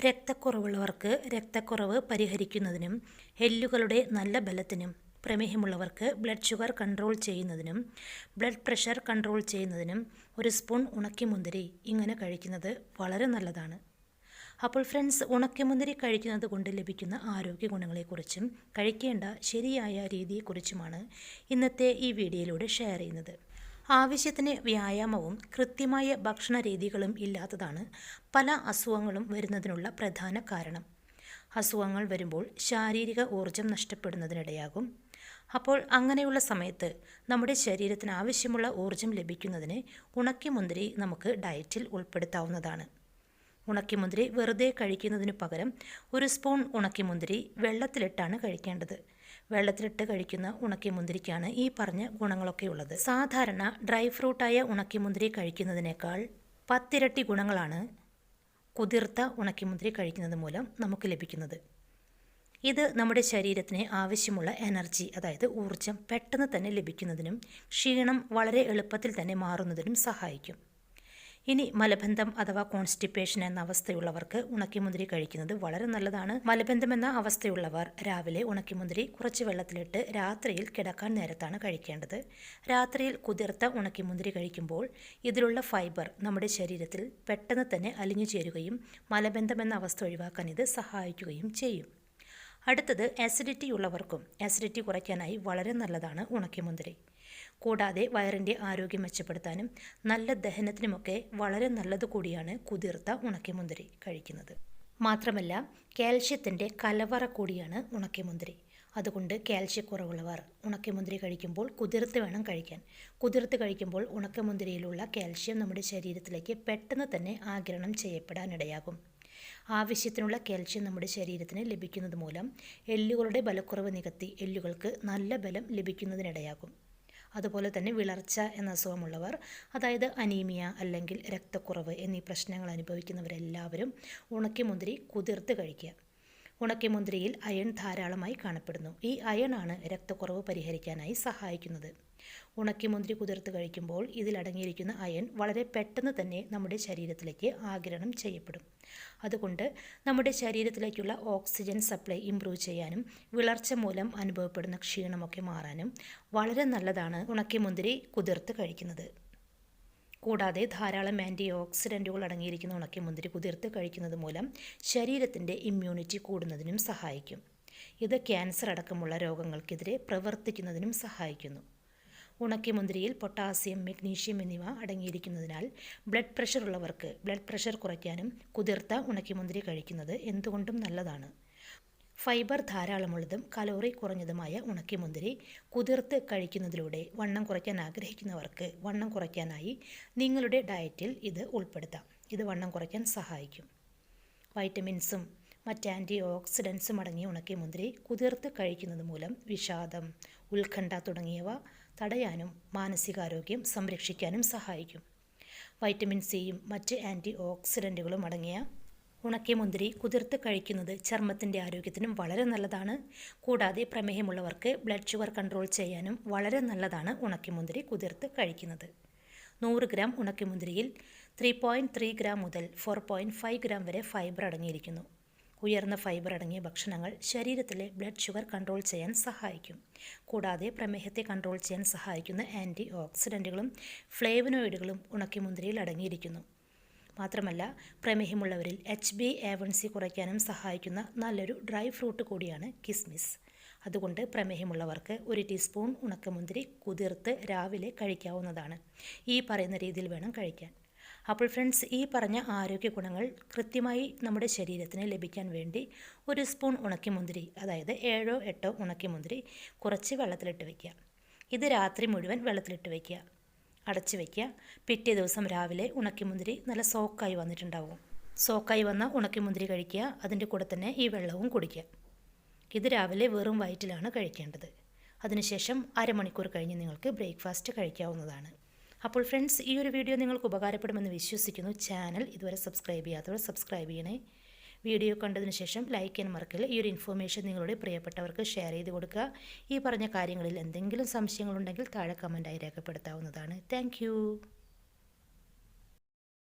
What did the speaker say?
രക്തക്കുറവുള്ളവർക്ക് രക്തക്കുറവ് പരിഹരിക്കുന്നതിനും എല്ലുകളുടെ നല്ല ബലത്തിനും പ്രമേഹമുള്ളവർക്ക് ബ്ലഡ് ഷുഗർ കൺട്രോൾ ചെയ്യുന്നതിനും ബ്ലഡ് പ്രഷർ കൺട്രോൾ ചെയ്യുന്നതിനും ഒരു സ്പൂൺ ഉണക്കിമുന്തിരി ഇങ്ങനെ കഴിക്കുന്നത് വളരെ നല്ലതാണ്. അപ്പോൾ ഫ്രണ്ട്സ്, ഉണക്കമുന്തിരി കഴിക്കുന്നത് കൊണ്ട് ലഭിക്കുന്ന ആരോഗ്യ ഗുണങ്ങളെക്കുറിച്ചും കഴിക്കേണ്ട ശരിയായ രീതിയെക്കുറിച്ചുമാണ് ഇന്നത്തെ ഈ വീഡിയോയിലൂടെ ഷെയർ ചെയ്യുന്നത്. ആവശ്യത്തിന് വ്യായാമവും കൃത്യമായ ഭക്ഷണ രീതികളും ഇല്ലാത്തതാണ് പല അസുഖങ്ങളും വരുന്നതിനുള്ള പ്രധാന കാരണം. അസുഖങ്ങൾ വരുമ്പോൾ ശാരീരിക ഊർജം നഷ്ടപ്പെടുന്നതിനിടയാകും. അപ്പോൾ അങ്ങനെയുള്ള സമയത്ത് നമ്മുടെ ശരീരത്തിന് ആവശ്യമുള്ള ഊർജം ലഭിക്കുന്നതിന് ഉണക്കിമുന്തിരി നമുക്ക് ഡയറ്റിൽ ഉൾപ്പെടുത്താവുന്നതാണ്. ഉണക്കിമുന്തിരി വെറുതെ കഴിക്കുന്നതിനു പകരം ഒരു സ്പൂൺ ഉണക്കിമുന്തിരി വെള്ളത്തിലിട്ടാണ് കഴിക്കേണ്ടത്. വെള്ളത്തിലിട്ട് കഴിക്കുന്ന ഉണക്കിമുന്തിരിക്കാണ് ഈ പറഞ്ഞ ഗുണങ്ങളൊക്കെ ഉള്ളത്. സാധാരണ ഡ്രൈ ഫ്രൂട്ടായ ഉണക്കിമുന്തിരി കഴിക്കുന്നതിനേക്കാൾ 10 ഇരട്ടി ഗുണങ്ങളാണ് കുതിർത്ത ഉണക്കിമുന്തിരി കഴിക്കുന്നത് മൂലം നമുക്ക് ലഭിക്കുന്നത്. ഇത് നമ്മുടെ ശരീരത്തിന് ആവശ്യമുള്ള എനർജി, അതായത് ഊർജം പെട്ടെന്ന് തന്നെ ലഭിക്കുന്നതിനും ക്ഷീണം വളരെ എളുപ്പത്തിൽ തന്നെ മാറുന്നതിനും സഹായിക്കും. ഇനി മലബന്ധം അഥവാ കോൺസ്റ്റിപ്പേഷൻ എന്ന അവസ്ഥയുള്ളവർക്ക് ഉണക്കിമുന്തിരി കഴിക്കുന്നത് വളരെ നല്ലതാണ്. മലബന്ധം എന്ന അവസ്ഥയുള്ളവർ രാവിലെ ഉണക്കിമുന്തിരി കുറച്ച് വെള്ളത്തിലിട്ട് രാത്രിയിൽ കിടക്കാൻ നേരത്താണ് കഴിക്കേണ്ടത്. രാത്രിയിൽ കുതിർത്ത ഉണക്കിമുന്തിരി കഴിക്കുമ്പോൾ ഇതിലുള്ള ഫൈബർ നമ്മുടെ ശരീരത്തിൽ പെട്ടെന്ന് തന്നെ അലിഞ്ഞു ചേരുകയും മലബന്ധം എന്ന അവസ്ഥ ഒഴിവാക്കാൻ ഇത് സഹായിക്കുകയും ചെയ്യും. അടുത്തത് ആസിഡിറ്റി ഉള്ളവർക്കും ആസിഡിറ്റി കുറയ്ക്കാനായി വളരെ നല്ലതാണ് ഉണക്കിമുന്തിരി. കൂടാതെ വയറിൻ്റെ ആരോഗ്യം മെച്ചപ്പെടുത്താനും നല്ല ദഹനത്തിനുമൊക്കെ വളരെ നല്ലത് കൂടിയാണ് കുതിർത്ത ഉണക്കിമുന്തിരി കഴിക്കുന്നത്. മാത്രമല്ല കാൽഷ്യത്തിൻ്റെ കലവറ കൂടിയാണ് ഉണക്കിമുന്തിരി. അതുകൊണ്ട് കാൽഷ്യക്കുറവുള്ളവർ ഉണക്കിമുന്തിരി കഴിക്കുമ്പോൾ കുതിർത്ത് വേണം കഴിക്കാൻ. കുതിർത്ത് കഴിക്കുമ്പോൾ ഉണക്കമുന്തിരിയിലുള്ള കാൽഷ്യം നമ്മുടെ ശരീരത്തിലേക്ക് പെട്ടെന്ന് തന്നെ ആഗിരണം ചെയ്യപ്പെടാനിടയാകും. ആവശ്യത്തിനുള്ള കാൽഷ്യം നമ്മുടെ ശരീരത്തിന് ലഭിക്കുന്നത് മൂലം എല്ലുകളുടെ ബലക്കുറവ് നികത്തി എല്ലുകൾക്ക് നല്ല ബലം ലഭിക്കുന്നതിനിടയാകും. അതുപോലെ തന്നെ വിളർച്ച എന്ന അസുഖമുള്ളവർ, അതായത് അനീമിയ അല്ലെങ്കിൽ രക്തക്കുറവ് എന്നീ പ്രശ്നങ്ങൾ അനുഭവിക്കുന്നവരെല്ലാവരും ഉണക്കിമുന്തിരി കുതിർത്ത് കഴിക്കുക. ഉണക്കിമുന്തിരിയിൽ അയൺ ധാരാളമായി കാണപ്പെടുന്നു. ഈ അയണാണ് രക്തക്കുറവ് പരിഹരിക്കാനായി സഹായിക്കുന്നത്. ഉണക്കിമുന്തിരി കുതിർത്ത് കഴിക്കുമ്പോൾ ഇതിലടങ്ങിയിരിക്കുന്ന അയൺ വളരെ പെട്ടെന്ന് തന്നെ നമ്മുടെ ശരീരത്തിലേക്ക് ആഗിരണം ചെയ്യപ്പെടും. അതുകൊണ്ട് നമ്മുടെ ശരീരത്തിലേക്കുള്ള ഓക്സിജൻ സപ്ലൈ ഇംപ്രൂവ് ചെയ്യാനും വിളർച്ച മൂലം അനുഭവപ്പെടുന്ന ക്ഷീണമൊക്കെ മാറാനും വളരെ നല്ലതാണ് ഉണക്കിമുന്തിരി കുതിർത്ത് കഴിക്കുന്നത്. കൂടാതെ ധാരാളം ആൻറ്റി ഓക്സിഡൻറ്റുകൾ അടങ്ങിയിരിക്കുന്ന ഉണക്കിമുന്തിരി കുതിർത്ത് കഴിക്കുന്നത് മൂലം ശരീരത്തിൻ്റെ ഇമ്മ്യൂണിറ്റി കൂടുന്നതിനും സഹായിക്കും. ഇത് ക്യാൻസർ അടക്കമുള്ള രോഗങ്ങൾക്കെതിരെ പ്രവർത്തിക്കുന്നതിനും സഹായിക്കുന്നു. ഉണക്കിമുന്തിരിയിൽ പൊട്ടാസ്യം, മഗ്നീഷ്യം എന്നിവ അടങ്ങിയിരിക്കുന്നതിനാൽ ബ്ലഡ് പ്രഷർ ഉള്ളവർക്ക് ബ്ലഡ് പ്രഷർ കുറയ്ക്കാനും കുതിർത്ത ഉണക്കിമുന്തിരി കഴിക്കുന്നത് എന്തുകൊണ്ടും നല്ലതാണ്. ഫൈബർ ധാരാളമുള്ളതും കലോറി കുറഞ്ഞതുമായ ഉണക്കിമുന്തിരി കുതിർത്ത് കഴിക്കുന്നതിലൂടെ വണ്ണം കുറയ്ക്കാൻ ആഗ്രഹിക്കുന്നവർക്ക് വണ്ണം കുറയ്ക്കാനായി നിങ്ങളുടെ ഡയറ്റിൽ ഇത് ഉൾപ്പെടുത്താം. ഇത് വണ്ണം കുറയ്ക്കാൻ സഹായിക്കും. വൈറ്റമിൻസും മറ്റ് ആൻറ്റി ഓക്സിഡൻസും അടങ്ങിയ ഉണക്കിമുന്തിരി കുതിർത്ത് കഴിക്കുന്നത് മൂലം വിഷാദം, ഉത്കണ്ഠ തുടങ്ങിയവ തടയാനും മാനസികാരോഗ്യം സംരക്ഷിക്കാനും സഹായിക്കും. വൈറ്റമിൻ സിയും മറ്റ് ആൻറ്റി ഓക്സിഡൻറ്റുകളും അടങ്ങിയ ഉണക്കിമുന്തിരി കുതിർത്ത് കഴിക്കുന്നത് ചർമ്മത്തിൻ്റെ ആരോഗ്യത്തിനും വളരെ നല്ലതാണ്. കൂടാതെ പ്രമേഹമുള്ളവർക്ക് ബ്ലഡ് ഷുഗർ കൺട്രോൾ ചെയ്യാനും വളരെ നല്ലതാണ് ഉണക്കിമുന്തിരി കുതിർത്ത് കഴിക്കുന്നത്. 100 ഗ്രാം ഉണക്കിമുന്തിരിയിൽ 3.3 ഗ്രാം മുതൽ 4.5 ഗ്രാം വരെ ഫൈബർ അടങ്ങിയിരിക്കുന്നു. ഉയർന്ന ഫൈബർ അടങ്ങിയ ഭക്ഷണങ്ങൾ ശരീരത്തിലെ ബ്ലഡ് ഷുഗർ കൺട്രോൾ ചെയ്യാൻ സഹായിക്കും. കൂടാതെ പ്രമേഹത്തെ കൺട്രോൾ ചെയ്യാൻ സഹായിക്കുന്ന ആൻറ്റി ഓക്സിഡൻറ്റുകളും ഫ്ലേവനോയിഡുകളും ഉണക്കിമുന്തിരിയിൽ അടങ്ങിയിരിക്കുന്നു. മാത്രമല്ല പ്രമേഹമുള്ളവരിൽ HbA1c കുറയ്ക്കാനും സഹായിക്കുന്ന നല്ലൊരു ഡ്രൈ ഫ്രൂട്ട് കൂടിയാണ് കിസ്മിസ്. അതുകൊണ്ട് പ്രമേഹമുള്ളവർക്ക് 1 ടീസ്പൂൺ ഉണക്കമുന്തിരി കുതിർത്ത് രാവിലെ കഴിക്കാവുന്നതാണ്. ഈ പറയുന്ന രീതിയിൽ വേണം കഴിക്കാൻ. അപ്പോൾ ഫ്രണ്ട്സ്, ഈ പറഞ്ഞ ആരോഗ്യ ഗുണങ്ങൾ കൃത്യമായി നമ്മുടെ ശരീരത്തിന് ലഭിക്കാൻ വേണ്ടി 1 സ്പൂൺ ഉണക്കിമുന്തിരി, അതായത് 7-8 ഉണക്കിമുന്തിരി കുറച്ച് വെള്ളത്തിലിട്ട് വയ്ക്കുക. ഇത് രാത്രി മുഴുവൻ വെള്ളത്തിലിട്ട് വയ്ക്കുക, അടച്ച് വയ്ക്കുക. പിറ്റേ ദിവസം രാവിലെ ഉണക്കിമുന്തിരി നല്ല സോക്കായി വന്നിട്ടുണ്ടാവും. സോക്കായി വന്ന ഉണക്കിമുന്തിരി കഴിക്കുക. അതിൻ്റെ കൂടെ തന്നെ ഈ വെള്ളവും കുടിക്കുക. ഇത് രാവിലെ വെറും വയറ്റിലാണ് കഴിക്കേണ്ടത്. അതിനുശേഷം അരമണിക്കൂർ കഴിഞ്ഞ് നിങ്ങൾക്ക് ബ്രേക്ക്ഫാസ്റ്റ് കഴിക്കാവുന്നതാണ്. അപ്പോൾ ഫ്രണ്ട്സ്, ഈ ഒരു വീഡിയോ നിങ്ങൾക്ക് ഉപകാരപ്പെടുമെന്ന് വിശ്വസിക്കുന്നു. ചാനൽ ഇതുവരെ സബ്സ്ക്രൈബ് ചെയ്യാത്തവർ സബ്സ്ക്രൈബ് ചെയ്യണേ. വീഡിയോ കണ്ടതിന് ശേഷം ലൈക്ക് ചെയ്യാൻ മറക്കല്ല. ഈ ഒരു ഇൻഫോർമേഷൻ നിങ്ങളുടെ പ്രിയപ്പെട്ടവർക്ക് ഷെയർ ചെയ്ത് കൊടുക്കുക. ഈ പറഞ്ഞ കാര്യങ്ങളിൽ എന്തെങ്കിലും സംശയങ്ങളുണ്ടെങ്കിൽ താഴെ കമൻറ്റായി രേഖപ്പെടുത്താവുന്നതാണ്. താങ്ക്